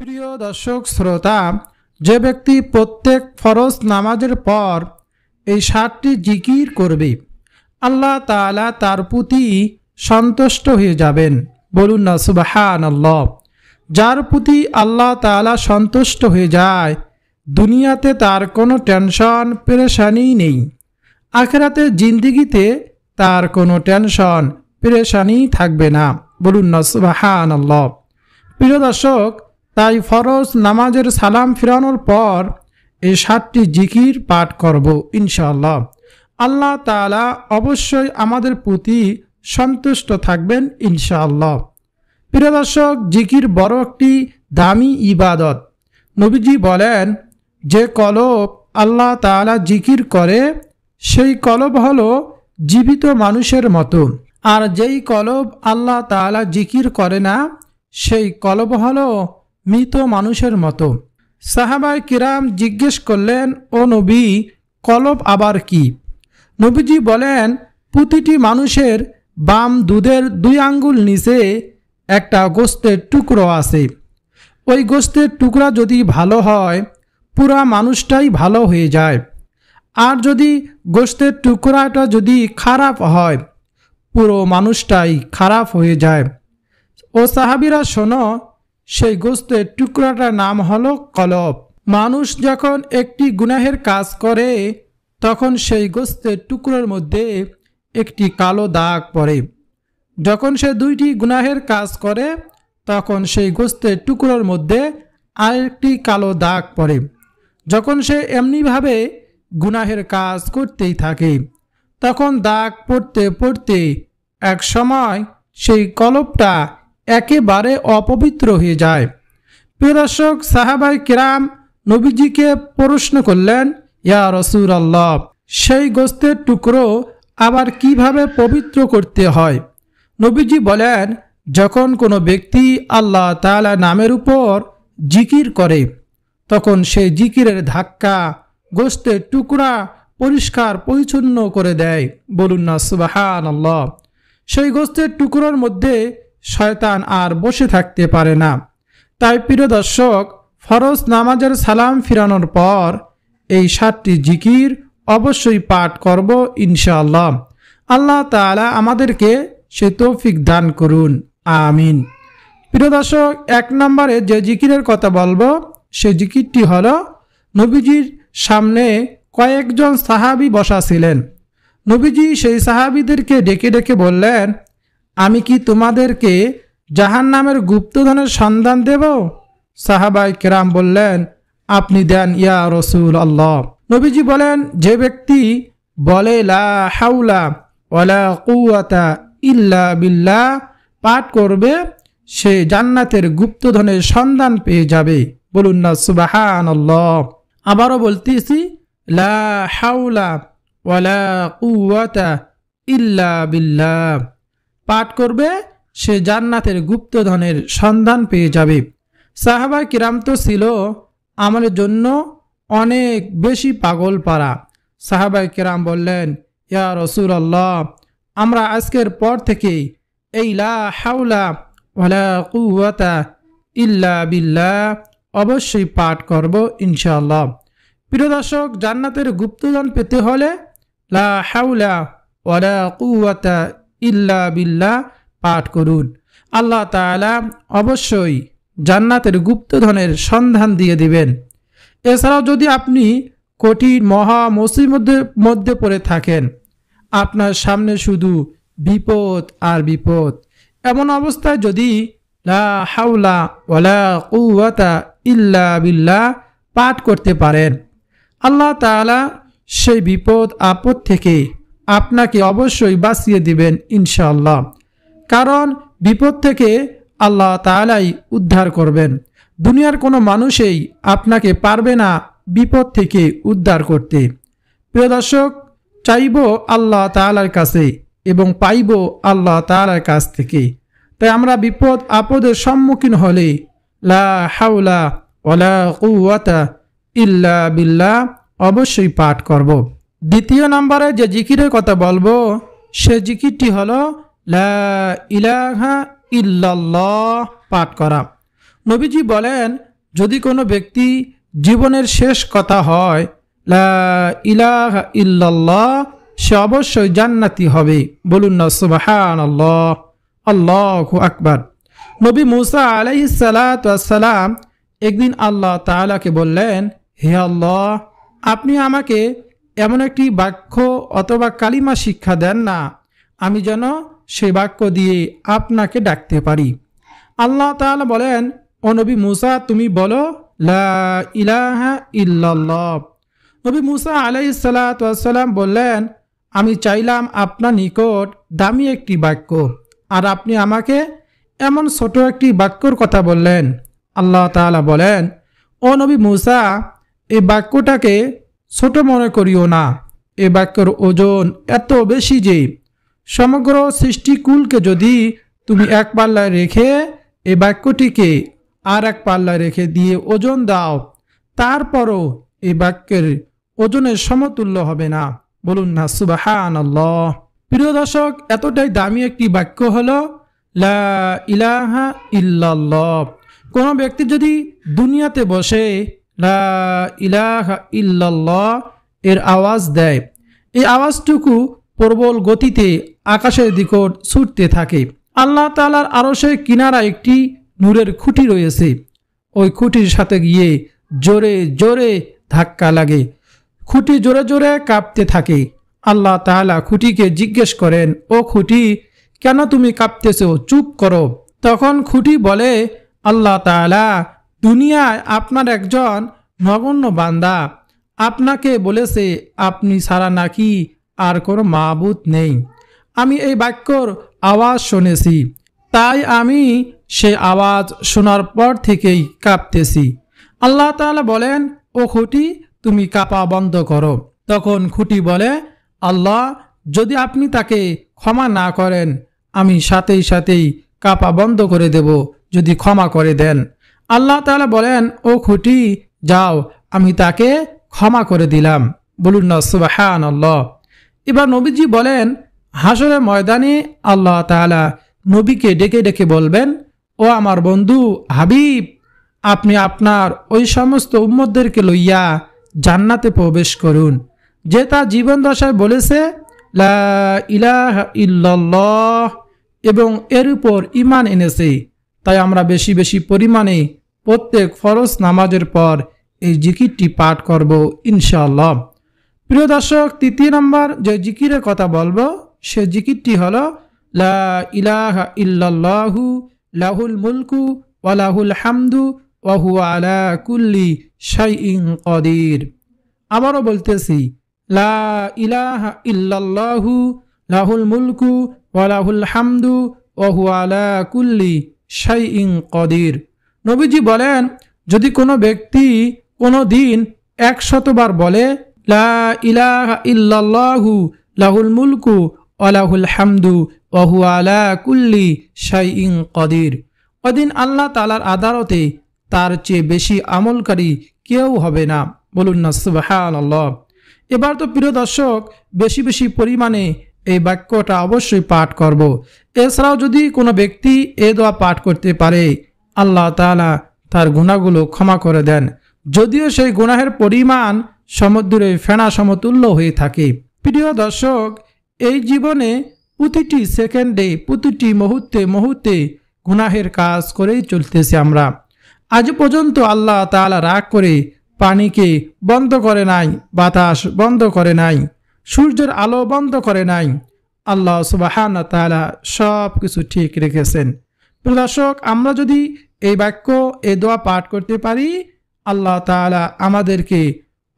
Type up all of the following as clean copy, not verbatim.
প্রিয় দর্শক শ্রোতা, যে ব্যক্তি প্রত্যেক ফরজ নামাজের পর এই 7টি জিকির করবে, আল্লাহ তাআলা তার প্রতি সন্তুষ্ট হয়ে যাবেন। বলুন না সুবহানাল্লাহ। যার প্রতি আল্লাহ তাআলা সন্তুষ্ট হয়ে যায়, দুনিয়াতে তার কোনো টেনশন পেরেশানি নেই, আখিরাতে জিন্দেগিতে তার কোনো টেনশন পেরেশানি থাকবে না। বলুন না সুবহানাল্লাহ। প্রিয় দর্শক, তাই ফরজ নামাজের সালাম ফিরানোর পর এই 7টি জিকির পাঠ করব ইনশাআল্লাহ। আল্লাহ তাআলা অবশ্যই আমাদের প্রতি সন্তুষ্ট থাকবেন ইনশাআল্লাহ। প্রিয় দর্শক, জিকির বড় একটি দামি ইবাদত। নবীজি বলেন, যে কলব আল্লাহ তাআলা জিকির করে সেই কলব হলো জীবিত মানুষের মতো, আর যেই কলব আল্লাহ তাআলা জিকির করে না সেই কলব হলো মৃত মানুষের মতো। সাহাবায়ে কিরাম জিজ্ঞেস করলেন, ও নবী, কলব আবার কি? নবীজি বলেন, প্রতিটি মানুষের বাম দুধের 2 আঙ্গুল নিচে একটা গোস্তের টুকরো আছে। ওই গোস্তের টুকরা যদি ভালো হয়, পুরা মানুষটাই ভালো হয়ে যায়। আর যদি গোস্তের টুকরাটা যদি খারাপ হয়, পুরো মানুষটাই খারাপ হয়ে যায়। ও সাহাবীরা শোনো, সেই গোস্তের টুকরাটার নাম হলো কলব। মানুষ যখন একটি গুনাহের কাজ করে, তখন সেই গোস্তের টুকরোর মধ্যে একটি কালো দাগ পড়ে। যখন সে 2টি গুনাহের কাজ করে, তখন সেই গোস্তের টুকরোর মধ্যে আরেকটি কালো দাগ পড়ে। যখন সে এমনিভাবে গুনাহের কাজ করতেই থাকে, তখন দাগ পড়তে পড়তে এক সময় সেই কলবটা একেবারে অপবিত্র হয়ে যায়। প্রিয় দর্শক, সাহাবায়ে কিরাম নবীজিকে প্রশ্ন করলেন, ইয়া রাসূলুল্লাহ, সেই গোস্তের টুকরো আবার কিভাবে পবিত্র করতে হয়? নবীজি বলেন, যখন কোনো ব্যক্তি আল্লাহ তাআলা নামের উপর জিকির করে, তখন সেই জিকিরের ধাক্কা গোস্তের টুকরা পরিষ্কার পরিচ্ছন্ন করে দেয়। বলুন না সুবহানাল্লাহ। সেই গোস্তের টুকরোর মধ্যে শয়তান আর বসে থাকতে পারে না। তাই প্রিয় দর্শক, ফরজ নামাজের সালাম ফিরানোর পর এই 7টি জিকির অবশ্যই পাঠ করব ইনশাআল্লাহ। আল্লাহ তাআলা আমাদেরকে সে তৌফিক দান করুন, আমিন। প্রিয় দর্শক, 1 নম্বরে যে জিকিরের কথা বলবো, সেই জিকিরটি হলো, নবীজির সামনে কয়েকজন সাহাবী বসা ছিলেন। নবীজি সেই সাহাবীদেরকে ডেকে ডেকে বললেন, আমি কি তোমাদেরকে জাহান্নামের গুপ্তধনের সন্ধান দেব? সাহাবায়ে কেরাম বললেন, আপনি দেন ইয়া রাসূলুল্লাহ। নবীজি বলেন, যে ব্যক্তি বলে লা হাওলা ওয়ালা কুওয়াতা ইল্লা বিল্লাহ পাঠ করবে, সে জান্নাতের গুপ্তধনের সন্ধান পেয়ে যাবে। বলুন না সুবহানাল্লাহ। আবারও বলতেছি, লা হাওলা ওয়ালা কুওয়াতা ইল্লা বিল্লাহ পাঠ করবে, সে জান্নাতের গুপ্তধনের সন্ধান পেয়ে যাবে। সাহাবায়ে কিরাম তো ছিল আমাদের জন্য অনেক বেশি পাগল পারা। সাহাবায়ে কিরাম বললেন, ইয়া রাসূলুল্লাহ, আমরা আজকের পর থেকে এই লা হাওলা ওয়ালা কুওয়াতা ইল্লা বিল্লাহ অবশ্যই পাঠ করব ইনশাআল্লাহ। প্রিয় দর্শক, জান্নাতের গুপ্তধন পেতে হলে লা হাওলা ওয়ালা কুওয়াতা ইল্লা বিল্লাহ পাঠ করুন। আল্লাহ তাআলা অবশ্যই জান্নাতের গুপ্তধনের সন্ধান দিয়ে দিবেন। এছাড়াও যদি আপনি কঠিন মহা মুসিবতের মধ্যে পড়ে থাকেন, আপনার সামনে শুধু বিপদ আর বিপদ, এমন অবস্থায় যদি লা হাওলা ওয়ালা কুওয়াতা ইল্লা বিল্লাহ পাঠ করতে পারেন, আল্লাহ তাআলা সেই বিপদ আপদ থেকে আপনাকে অবশ্যই বাঁচিয়ে দিবেন ইনশাআল্লাহ। কারণ বিপদ থেকে আল্লাহ তাআলাই উদ্ধার করবেন। দুনিয়ার কোনো মানুষই আপনাকে পারবে না বিপদ থেকে উদ্ধার করতে। প্রিয় দর্শক, চাইব আল্লাহ তাআলার কাছে এবং পাইব আল্লাহ তাআলার কাছ থেকে। তাই আমরা বিপদ আপদের সম্মুখীন হলে লা হাওলা ওয়ালা কুওয়াতা ইল্লা বিল্লাহ অবশ্যই পাঠ করব। দ্বিতীয় নম্বরে যে জিকিরের কথা বলবো, সে জিকিরটি হলো লা ইলাহা ইল্লাল্লাহ পাঠ করা। নবীজি বলেন, যদি কোনো ব্যক্তি জীবনের শেষ কথা হয় লা ইলাহা ইল্লাল্লাহ, সে অবশ্যই জান্নাতি হবে। বলুন না সুবহানাল্লাহ, আল্লাহু আকবার। নবী মুসা আলাইহিস সালাতু ওয়াস সালাম একদিন আল্লাহ তাআলাকে বললেন, হে আল্লাহ, আপনি আমাকে এমন একটি বাক্য অথবা কালিমা শিক্ষা দেন না, আমি যেন সেই বাক্য দিয়ে আপনাকে ডাকতে পারি। আল্লাহ তাআলা বলেন, ও নবী মুসা, তুমি বলো লা ইলাহা ইল্লাল্লাহ। নবী মুসা আলাইহিস সালাতু ওয়াস সালাম বললেন, আমি চাইলাম আপনার নিকট দামি একটি বাক্য, আর আপনি আমাকে এমন ছোট একটি বাক্যর কথা বললেন। আল্লাহ তাআলা বলেন, ও নবী মুসা, এই বাক্যটাকে ছোট মনে করিও না। এই বাক্যের ওজন এত বেশি যে সমগ্র সৃষ্টিকুলকে যদি তুমি এক পাল্লায় রেখে এই বাক্যটিকে আর এক পাল্লায় রেখে দিয়ে ওজন দাও, তারপরও এই বাক্যের ওজনের সমতুল্য হবে না। বলুন না সুবহানাল্লাহ। প্রিয় দর্শক, এতটাই দামি একটি বাক্য হলো লা ইলাহা ইল্লাল্লাহ। কোনো ব্যক্তি যদি দুনিয়াতে বসে লা ইলাহা ইল্লাল্লাহ এর আওয়াজ দেয়, এই আওয়াজটুকু প্রবল গতিতে আকাশের দিকে ছুটতে থাকে। আল্লাহ তাআলার আরশের কিনারা একটি নূরের খুঁটি রয়েছে, ওই খুঁটির সাথে গিয়ে জোরে জোরে ধাক্কা লাগে, খুঁটি জোরে জোরে কাঁপতে থাকে। আল্লাহ তাআলা খুঁটিকে জিজ্ঞেস করেন, ও খুঁটি, কেন তুমি কাঁপতেছো? চুপ করো। তখন খুঁটি বলে, আল্লাহ তাআলা, দুনিয়ায় আপনার একজন নগণ্য বান্দা আপনাকে বলেছে আপনি ছাড়া নাকি আর কোনো মাবুদ নেই। আমি এই বাক্যর আওয়াজ শুনেছি, তাই আমি সেই আওয়াজ শোনার পর থেকেই কাঁপতেছি। আল্লাহ তাআলা বলেন, ও খুঁটি, তুমি কাঁপা বন্ধ করো। তখন খুঁটি বলে, আল্লাহ, যদি আপনি তাকে ক্ষমা না করেন, আমি সাথেই সাথেই কাঁপা বন্ধ করে দেব, যদি ক্ষমা করে দেন। আল্লাহ তাআলা বলেন, ও খুঁটি, যাও, আমি তাকে ক্ষমা করে দিলাম। বলুন না সুবহানাল্লাহ। এবার নবীজি বলেন, হাসরের ময়দানে আল্লাহ তাআলা নবীকে ডেকে ডেকে বলবেন, ও আমার বন্ধু হাবিব, আপনি আপনার ওই সমস্ত উম্মতদেরকে লইয়া জান্নাতে প্রবেশ করুন, যে তার জীবন দশায় বলেছে লা ইলাহা ইল্লাল্লাহ এবং এর উপর ঈমান এনেছে। তাই আমরা বেশি বেশি পরিমাণে প্রত্যেক ফরজ নামাজের পর এই জিকিরটি পাঠ করব ইনশাআল্লাহ। প্রিয় দর্শক, তৃতীয় নম্বর যে জিকিরের কথা বলবো, সে জিকিরটি হলো লা ইলাহা ইল্লাল্লাহু লাহুল মুলকু ওয়া লাহুল হামদু ওয়া হুয়া আলা কুল্লি শাইইন কাদির। আবারও বলতেছি, লা ইলাহা ইল্লাল্লাহু লাহুল মুলকু ওয়া লাহুল হামদু ওয়া হুয়া আলা কুল্লি শাইইন কাদির। নবীজি বলেন, যদি কোনো ব্যক্তি কোনো দিন 100 বার বলে লা ইলাহা ইল্লাল্লাহু লাহুল মুলকু ওয়া লাহুল হামদু ওয়া হুয়া আলা কুল্লি শাইইন কাদির, ওদিন আল্লাহ তাআলার আদালতে তার চেয়ে বেশি আমলকারী কেউ হবে না। বলুন না সুবহানাল্লাহ। এবার তো প্রিয় দর্শক, বেশি বেশি পরিমাণে এই বাক্যটা অবশ্যই পাঠ করব। এছাড়াও যদি কোনো ব্যক্তি এ দোয়া পাঠ করতে পারে, আল্লাহ তাআলা তার গুনাহগুলো ক্ষমা করে দেন, যদিও সেই গুনাহের পরিমাণ সমুদ্রের ফেনা সমতুল্য হয়ে থাকে। প্রিয় দর্শক, এই জীবনে প্রতিটি সেকেন্ডে, প্রতিটি মুহূর্তে মুহূর্তে গুনাহের কাজ করেই চলতেছি আমরা। আজ পর্যন্ত আল্লাহ তাআলা রাগ করে পানিকে বন্ধ করে নাই, বাতাস বন্ধ করে নাই, সূর্যের আলো বন্ধ করে নাই। আল্লাহ সুবহানাহু ওয়া তাআলা সব কিছু ঠিক রেখেছেন। প্রিয় দর্শক, আমরা যদি এই বাক্য, এই দোয়া পাঠ করতে পারি, আল্লাহ তাআলা আমাদেরকে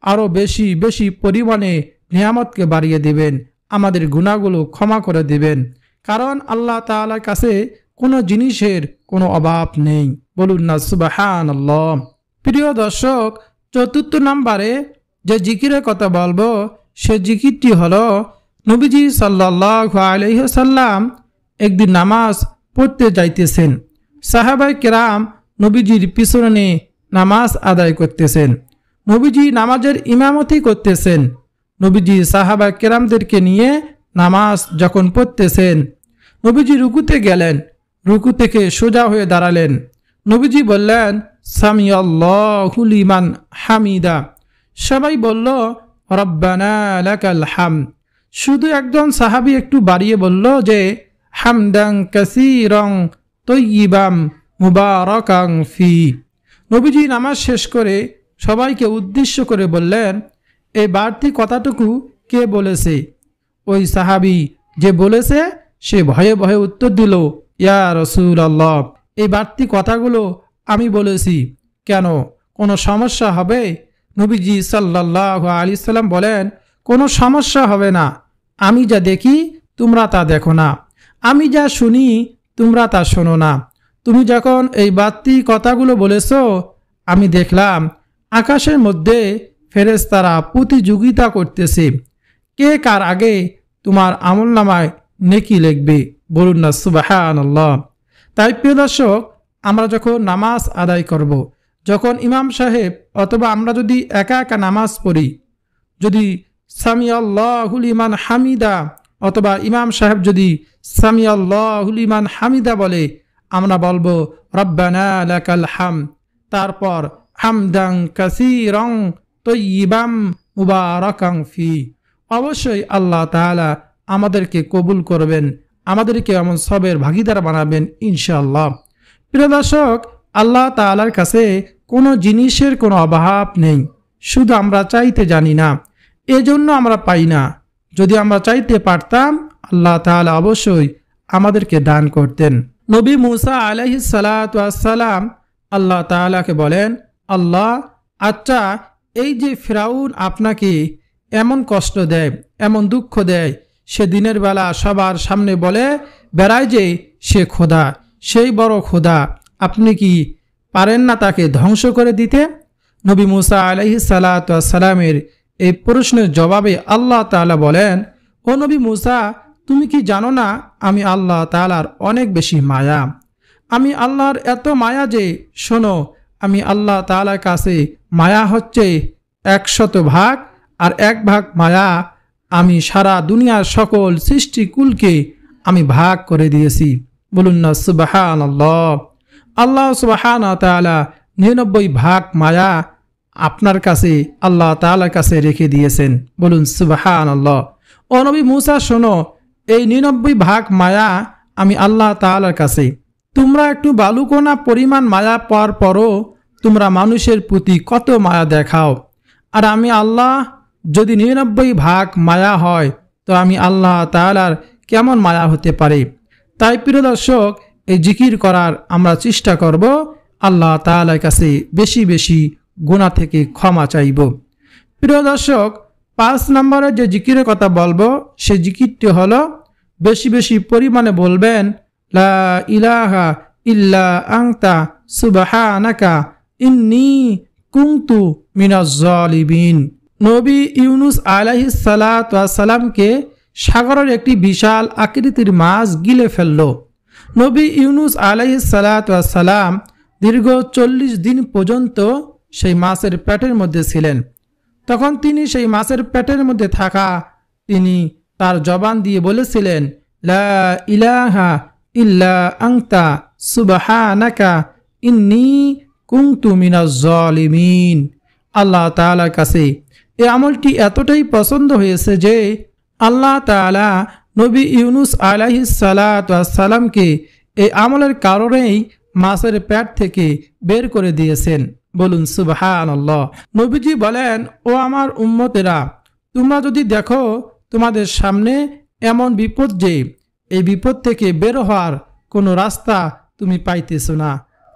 আরও বেশি বেশি পরিমাণে নিয়ামতকে বাড়িয়ে দেবেন, আমাদের গুনাহগুলো ক্ষমা করে দেবেন। কারণ আল্লাহ তাআলার কাছে কোনো জিনিসের কোনো অভাব নেই। বলুন না সুবহানাল্লাহ। প্রিয় দর্শক, চতুর্থ নম্বরে যে জিকিরের কথা বলবো, সে জিকিরটি হলো নবীজি সাল্লাল্লাহু আলাইহি ওয়াসাল্লাম একদিন নামাজ পড়তে যাইতেছেন। সাহাবায়ে কেরাম নবীজির পিছনে নামাজ আদায় করতেছেন। নবীজি নামাজের ইমামতি করতেছেন। নবীজি সাহাবায়ে কেরামদেরকে নিয়ে নামাজ যখন পড়তেছেন, নবীজি রুকুতে গেলেন, রুকু থেকে সোজা হয়ে দাঁড়ালেন। নবীজি বললেন সামিআল্লাহু লিমান হামিদা। সবাই বলল রব্বানা লাকাল হামদ। শুধু একজন সাহাবী একটু বাড়িয়ে বলল যে হামদান কাসীরান তয়্যিবাম মুবারাকান ফি। নবীজি নামাজ শেষ করে সবাইকে উদ্দেশ্য করে বললেন, এই বাড়তি কথাটুকু কে বলেছে? ওই সাহাবী যে বলেছে সে ভয়ে ভয়ে উত্তর দিল, ইয়া রাসূলুল্লাহ, এই বাড়তি কথাগুলো আমি বলেছি, কেন কোনো সমস্যা হবে? নবীজি সাল্লাল্লাহু আলাইহি সাল্লাম বলেন, কোনো সমস্যা হবে না। আমি যা দেখি তোমরা তা দেখো না, আমি যা শুনি তোমরা তা শোনো না। তুমি যখন এই বাড়তি কথাগুলো বলেছ, আমি দেখলাম আকাশের মধ্যে ফেরেশতারা প্রতিযোগিতা করতেছে, কে কার আগে তোমার আমলনামায় নেকি লিখবে। বলুন না সুবহানাল্লাহ। তাই প্রিয় দর্শক, আমরা যখন নামাজ আদায় করব, যখন ইমাম সাহেব অথবা আমরা যদি একা একা নামাজ পড়ি, যদি সামিআল্লাহু লিমান হামিদা অথবা ইমাম সাহেব যদি সামিআল্লাহু লিমান হামিদা বলে, আমরা বলবো রব্বানা লাকাল হামদ, তারপর হামদান কাসীরান তয়্যিবাম মুবারাকান ফি। অবশ্যই আল্লাহ তাআলা আমাদেরকে কবুল করবেন, আমাদেরকে এমন সবের ভাগিদার বানাবেন ইনশাআল্লাহ। প্রিয় দর্শক, আল্লাহ তাআলার কাছে কোনো জিনিসের কোনো অভাব নেই, শুধু আমরা চাইতে জানি না, এজন্য আমরা পাই না। যদি আমরা চাইতে পারতাম, আল্লাহ তাআলা অবশ্যই আমাদেরকে দান করতেন। নবী মুসা আলাইহিস সালাতু ওয়াস সালাম আল্লাহ তাআলাকে বলেন, আল্লাহ, আচ্ছা এই যে ফিরাউন আপনাকে এমন কষ্ট দেয়, এমন দুঃখ দেয়, সে দিনের বেলা সবার সামনে বলে বেড়ায় যে সে খোদা, সেই বড় খোদা, আপনি কি পারেন না তাকে ধ্বংস করে দিতে? নবী মুসা আলাইহিস সালাতু ওয়াস সালামের এই প্রশ্নের জবাবে আল্লাহ তাআলা বলেন, ও নবী মুসা, তুমি কি জানো না আমি আল্লাহ তাআলার অনেক বেশি মায়া। আমি আল্লাহর এত মায়া যে, শোনো, আমি আল্লাহ তাআলার কাছে মায়া হচ্ছে 100 ভাগ, আর 1 ভাগ মায়া আমি সারা দুনিয়ার সকল সৃষ্টিকুলকে আমি ভাগ করে দিয়েছি। বলুন না সুবহানাল্লাহ। আল্লাহ সুবহানাহু ওয়া তাআলা 99 ভাগ মায়া আপনার কাছে আল্লাহ তাআলার কাছে রেখে দিয়েছেন। বলুন সুবহানাল্লাহ। ও নবী মুসা, শোনো, এই 99 ভাগ মায়া আমি আল্লাহ তাআলার কাছে। তোমরা একটু বালুকণা পরিমাণ মায়া পাওয়ার পরও তোমরা মানুষের প্রতি কত মায়া দেখাও, আর আমি আল্লাহ যদি 99 ভাগ মায়া হয়, তো আমি আল্লাহ তাআলার কেমন মায়া হতে পারে? তাই প্রিয় দর্শক, এই জিকির করার আমরা চেষ্টা করব, আল্লাহ তাআলার কাছে বেশি বেশি গুনাহ থেকে ক্ষমা চাইব। প্রিয় দর্শক, 5 নম্বরে যে জিকিরের কথা বলবো, সেই জিকিরটি হলো বেশি বেশি পরিমাণে বলবেন লা ইলাহা ইল্লা আনতা সুবহানাকা ইন্নী কুনতু মিনাজ জালিমিন। নবী ইউনুস আলাইহিস সালাতু ওয়াস সালামকে সাগরের একটি বিশাল আকৃতির মাছ গিলে ফেলল। নবী ইউনুস আলাইহিস সালাতু ওয়াস সালাম দীর্ঘ 40 দিন পর্যন্ত সেই মাছের পেটের মধ্যে ছিলেন। তখন তিনি সেই মাছের পেটের মধ্যে থাকা তিনি তার জবান দিয়ে বলেছিলেন, লা ইলাহা ইল্লা আনতা সুবহানাকা ইন্নী কুনতু মিনাজ জালিমিন। আল্লাহ তাআলার কাছে এই আমলটি এতটাই পছন্দ হয়েছে যে আল্লাহ তাআলা নবী ইউনুস আলাইহিস সালাতু ওয়াস সালামকে এই আমলের কারণেই মাছের পেট থেকে বের করে দিয়েছেন। বলুন সুবহানাল্লাহ। নবীজি বলেন, ও আমার উম্মতেরা, তোমরা যদি দেখো তোমাদের সামনে এমন বিপদ যে এই বিপদ থেকে বের হওয়ার কোনো রাস্তা তুমি পাইতেছ না,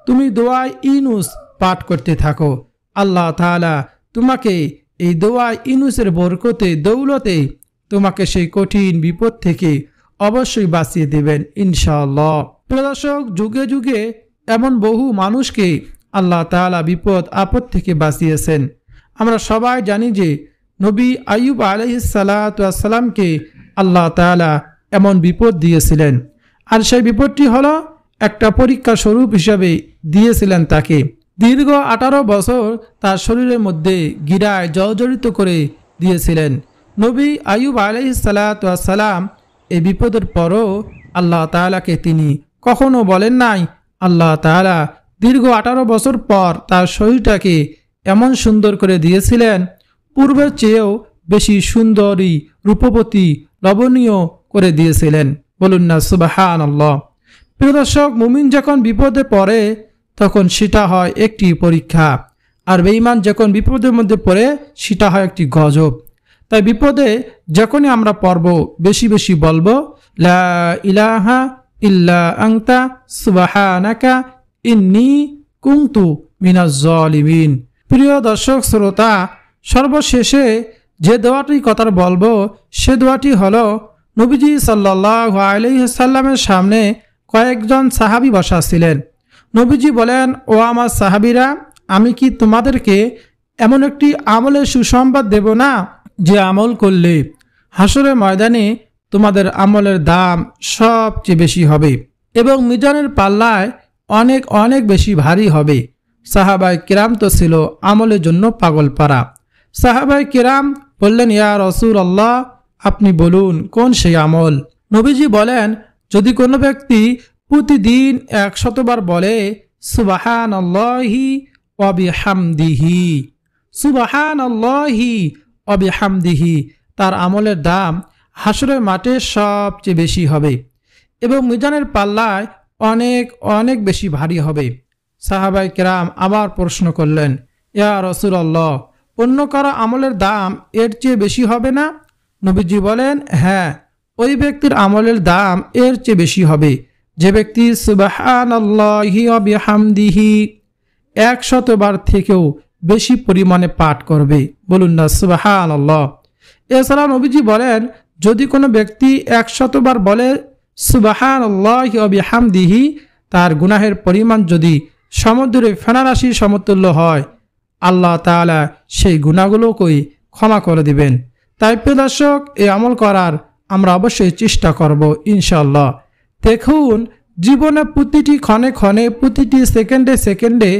তুমি দোয়া ইউনুস পাঠ করতে থাকো। আল্লাহ তাআলা তোমাকে এই দোয়া ইউনুসের বরকতে দৌলতে তোমাকে সেই কঠিন বিপদ থেকে অবশ্যই বাঁচিয়ে দেবেন ইনশাআল্লাহ। প্রিয় দর্শক, যুগে যুগে এমন বহু মানুষকে আল্লাহ তাআলা বিপদ আপদ থেকে বাঁচিয়েছেন। আমরা সবাই জানি যে নবী আইয়ুব আলাইহিস সালাতু ওয়াস সালামকে আল্লাহ তাআলা এমন বিপদ দিয়েছিলেন, আর সেই বিপদটি হলো একটা পরীক্ষা স্বরূপ হিসাবে দিয়েছিলেন তাকে। দীর্ঘ 18 বছর তার শরীরের মধ্যে গিরায় জর্জরিত করে দিয়েছিলেন। নবী আইয়ুব আলাইহিস সালাতু ওয়াস সালাম এই বিপদের পরও আল্লাহ তাআলাকে তিনি কখনো বলেন নাই, আল্লাহ তাআলা দীর্ঘ 18 বছর পর তার শরীরটাকে এমন সুন্দর করে দিয়েছিলেন, পূর্বের চেয়েও বেশি সুন্দরী, রূপবতী, লবণীয় করে দিয়েছিলেন। বলুন না সুবহানাল্লাহ। প্রিয় দর্শক, মুমিন যখন বিপদে পড়ে তখন সেটা হয় একটি পরীক্ষা, আর বেঈমান যখন বিপদের মধ্যে পড়ে সেটা হয় একটি গজব। তাই বিপদে যখনই আমরা পড়ব বেশি বেশি বলবো লা ইলাহা ইল্লা আনতা সুবহানাকা ইন্নী কুনতু মিনাজ জালিমিন। প্রিয় দর্শক শ্রোতা, সর্বশেষে যে দোয়াটি কথা বলবো সে দোয়াটি হলো, নবীজি সাল্লাল্লাহু আলাইহি সাল্লামের সামনে কয়েকজন সাহাবী বসা ছিলেন। নবীজি বলেন, ও আমার সাহাবীরা, আমি কি তোমাদেরকে এমন একটি আমলের সুসংবাদ দেব না, যে আমল করলে হাসরের ময়দানে তোমাদের আমলের দাম সবচেয়ে বেশি হবে এবং মিজানের পাল্লায় অনেক অনেক বেশি ভারী হবে। সাহাবায়ে কিরাম তো ছিল আমলের জন্য পাগল পারা। সাহাবায়ে কিরাম বললেন, ইয়া রাসূলুল্লাহ, আপনি বলুন কোন সেই আমল? নবীজি বলেন, যদি কোনো ব্যক্তি প্রতিদিন 100 বার বলে সুবহানাল্লাহি ওয়া বিহামদিহি, সুবহানাল্লাহি ওয়া বিহামদিহি, তার আমলের দাম হাসরের মাঠে সবচেয়ে বেশি হবে এবং মিজানের পাল্লায় অনেক অনেক বেশি ভারী হবে। সাহাবায়ে কেরাম আবার প্রশ্ন করলেন, ইয়া রাসূলুল্লাহ, অন্য কারো আমলের দাম এর চেয়ে বেশি হবে না? নবীজি বলেন, হ্যাঁ, ওই ব্যক্তির আমলের দাম এর চেয়ে বেশি হবে যে ব্যক্তি সুবহানাল্লাহি ওয়া বিহামদিহি 100 বার থেকেও বেশি পরিমাণে পাঠ করবে। বলুন না সুবহানাল্লাহ। এছাড়া নবীজি বলেন, যদি কোনো ব্যক্তি 100 বার বলে সুবহানাল্লাহি ওয়া বিহামদিহি, তার গুনাহের পরিমাণ যদি সমুদ্রের ফেনারাশির সমতুল্য হয়, আল্লাহ তাআলা সেই গুনাহগুলোকেই ক্ষমা করে দিবেন। তাই প্রিয় দর্শক, এই আমল করার আমরা অবশ্যই চেষ্টা করব ইনশাআল্লাহ। দেখুন, জীবনে প্রতিটি ক্ষণে ক্ষণে, প্রতিটি সেকেন্ডে সেকেন্ডে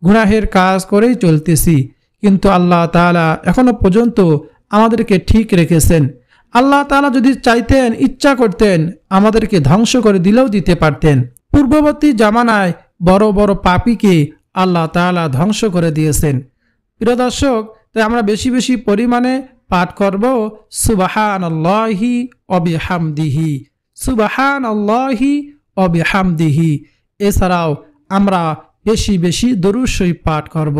গুনাহের কাজ করেই চলতেছি, কিন্তু আল্লাহ তাআলা এখনো পর্যন্ত আমাদেরকে ঠিক রেখেছেন। আল্লাহ তাআলা যদি চাইতেন, ইচ্ছা করতেন, আমাদেরকে ধ্বংস করে দিলেও দিতে পারতেন। পূর্ববর্তী জামানায় বড় বড় পাপীকে আল্লাহ তাআলা ধ্বংস করে দিয়েছেন। প্রিয় দর্শক, তাই আমরা বেশি বেশি পরিমাণে পাঠ করব সুবহানাল্লাহি ওয়া বিহামদিহি, সুবহানাল্লাহি ওয়া বিহামদিহি। এছাড়াও আমরা বেশি বেশি দরুদ শরীফ পাঠ করব।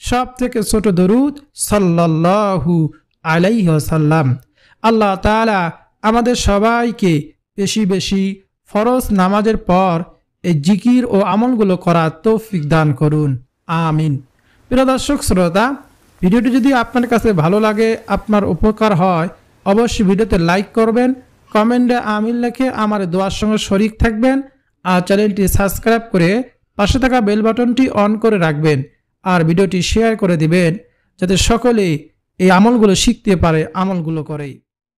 সব থেকে ছোট দরুদ সাল্লাল্লাহু আলাইহি ওয়াসাল্লাম। আল্লাহ তাআলা আমাদের সবাইকে বেশি বেশি ফরজ নামাজের পর এই জিকির ও আমলগুলো করার তৌফিক দান করুন, আমিন। প্রিয় দর্শক শ্রোতা, ভিডিওটি যদি আপনার কাছে ভালো লাগে, আপনার উপকার হয়, অবশ্যই ভিডিওতে লাইক করবেন, কমেন্টে আমিন লিখে আমার দোয়ার সঙ্গে শরীক থাকবেন, আর চ্যানেলটি সাবস্ক্রাইব করে পাশে থাকা বেল বাটনটি অন করে রাখবেন, আর ভিডিওটি শেয়ার করে দিবেন যাতে সকলে এই আমলগুলো শিখতে পারে, আমলগুলো করেই।